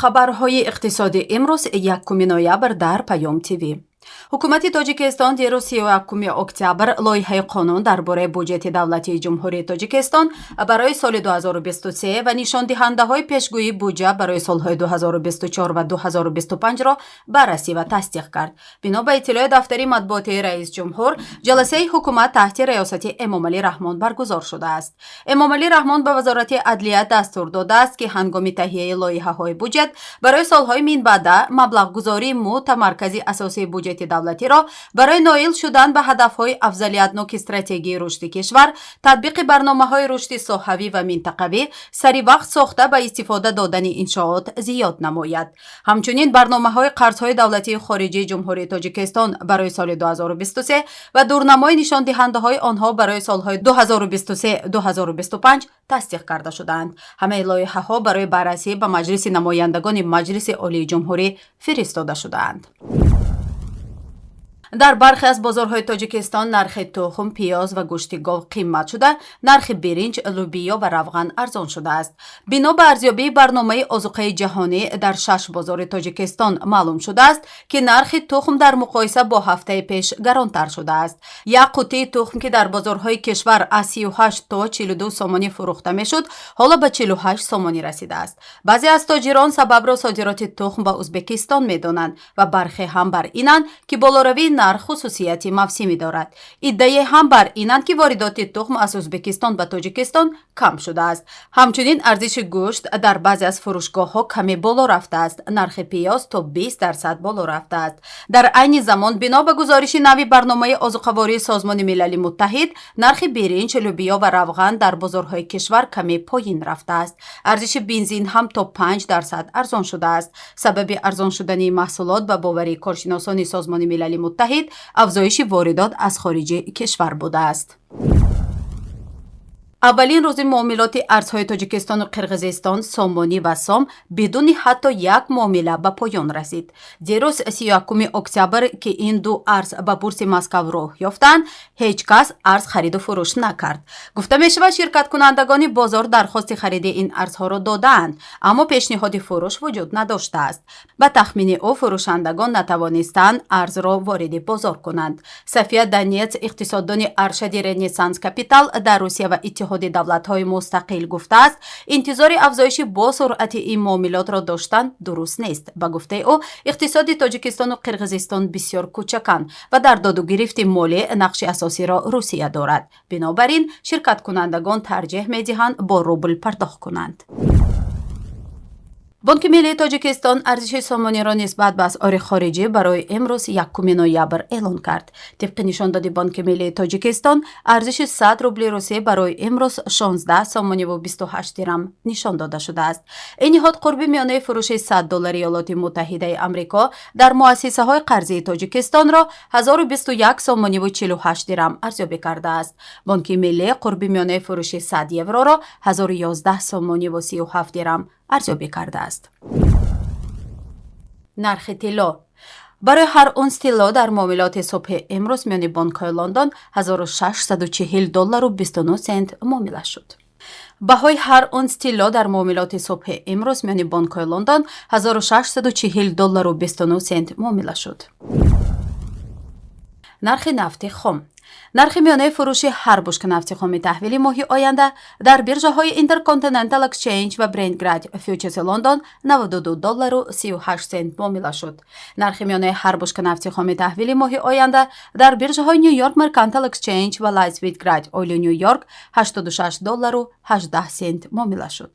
хабарҳои иқтисодӣ имрӯз 1 ноябр дар Паём ТВ. ҳукумати Тоҷикистон дирӯз 31 октябр лоиҳаи қонун дар бораи буҷети давлатии ҷумҳурии Тоҷикистон барои соли 2023 ва нишондиҳандаҳои пешгӯии буҷа барои солҳои 2024 ва 2025-ро баррасӣ ва тасдиқ кард. Бино ба иттилои дафтари матбуотии раис ҷумҳур, ҷаласаи ҳукумат таҳти раёсати Эмомалӣ Раҳмон баргузор шудааст. Эмомалӣ Раҳмон ба вазорати адлия дастур додааст, ки ҳангоми таҳияи лоиҳаҳои буҷет барои солҳои минбаъда маблағгузории мутамаркази асосии буҷети давлатиро барои ноил шудан ба ҳадафҳои афзалиятноки стратегии рушди кишвар, татбиқи барномаҳои рушди соҳавӣ ва минтақавӣ саривақт сохта ба истифода додани иншоот зиёд намояд. Ҳамчунин барномаҳои қарзҳои давлатии хориҷии ҷумҳурии Тоҷикистон барои соли 2023 ва дурнамои нишондиҳандаҳои онҳо барои солҳои 2023-2025 тасдиқ карда шудаанд. Ҳамаи лоиҳаҳо барои баррасӣ ба маҷлиси намояндагони Маҷлиси олии ҷумҳурӣ фиристода шудаанд. дар бархе аз бозорҳои Тоҷикистон нархи тухм, пиёз ва гӯшти гов қиммат шуда, нархи биринҷ, лӯбиё ва равған арзон шудааст. Бино ба арзёбии барномаи озуқаи ҷаҳонӣ дар 6 бозори Тоҷикистон маълум шудааст, ки нархи тухм дар муқоиса бо ҳафтаи пеш гаронтар шудааст. Як қуттии тухм, ки дар бозорҳои кишвар аз 38 то 42 сомонӣ фурӯхта мешуд, ҳоло ба 48 сомонӣ расидааст. баъзе аз тоҷирон сабабро содироти тухм ба Узбекистон медонанд ва бархе ҳам бар инанд, ки болоравии нарх хусусияти мавсимӣ дорад. Иддаъе ҳам бар инанд, ки воридоти тухм аз Узбекистон ба Тоҷикистон кам шудааст. Ҳамчунин арзиши гӯшт дар баъзе аз фурӯшгоҳҳо каме боло рафтааст. нархи пиёз то 20% боло рафтааст. дар айни замон, бино ба гузориши нави барномаи озуқавории Созмони Милали Муттаҳид, нархи биринҷ, лӯбиё ва равған дар бозорҳои кишвар каме поин рафтааст. арзиши бензин ҳам то 5% арзон шудааст. сабаби арзон шудани маҳсулот ба боварии коршиносони Созмони Милали Муттаҳид афзоиши воридот аз хориҷи кишвар будааст. аввалин рӯзи муомилоти арзҳои Тоҷикистону Қирғизистон сомонӣ ва сом бидуни ҳатто як муомила ба поён расид. дирӯз 31 октябр, ки ин ду арз ба бурси Москав роҳ ёфтанд, ҳеҷ кас арз хариду фурӯш накард. гуфта мешавад, ширкаткунандагони бозор дархости хариди ин арзҳоро додаанд, аммо пешниҳоди фурӯш вуҷуд надоштааст. ба тахмини ӯ, фурӯшандагон натавонистанд арзро вориди бозор кунанд. Сафия Данец, иқтисоддони аршади Ренессанс Капитал дар Русия ва иттиҳоди давлатҳои мустақил гуфтааст, интизори афзоиши бо суръати ин муомилотро доштан дуруст нест. ба гуфтаи ӯ, иқтисоди Тоҷикистону Қирғизистон бисёр кӯчаканд ва дар додугирифти молӣ нақши асосиро Русия дорад. бинобар ин, ширкаткунандагон тарҷеҳ медиҳанд бо рубл пардохт кунанд. Бонки Миллии Тоҷикистон арзиши сомониро нисбат ба асъори хориҷӣ барои имрӯз 1 ноябр эълон кард. тибқи нишондоди Бонки Миллии Тоҷикистон, арзиши 100 рубли русӣ барои имрӯз 16 сомониву 28 дирам нишон дода шудааст. ин ниҳод қурби миёнаи фурӯши $100 Иёлоти Муттаҳидаи Амрико дар муассисаҳои қарзии Тоҷикистонро 1021 сомониву 48 дирам арзёбӣ кардааст. Бонки Миллӣ қурби миёнаи фурӯши 100 евроро 1011 сомониву 37 дирам арзёбӣ кардааст. нархи тилло барои ҳар унс тилло дар муомилоти субҳи имрӯз миёни бонкҳои Лондон $1640.29 муомила шуд. баҳои ҳар унс тилло дар муомилоти субҳи имрӯз миёни бонкҳои Лондон $1640.29 муомила шуд. нархи нафти хом нархи миёнаи фурӯши ҳар бушка нафти хоми таҳвили моҳи оянда дар биржаҳои Intercontinental Exchange ва Brent Grad Futures London $92.38 муомила шуд. нархи миёнаи ҳар бушка нафти хоми таҳвили моҳи оянда дар биржаҳои New York Mercantile Exchange ва Lightsweight Grad Oil New York $86.18 муомила шуд.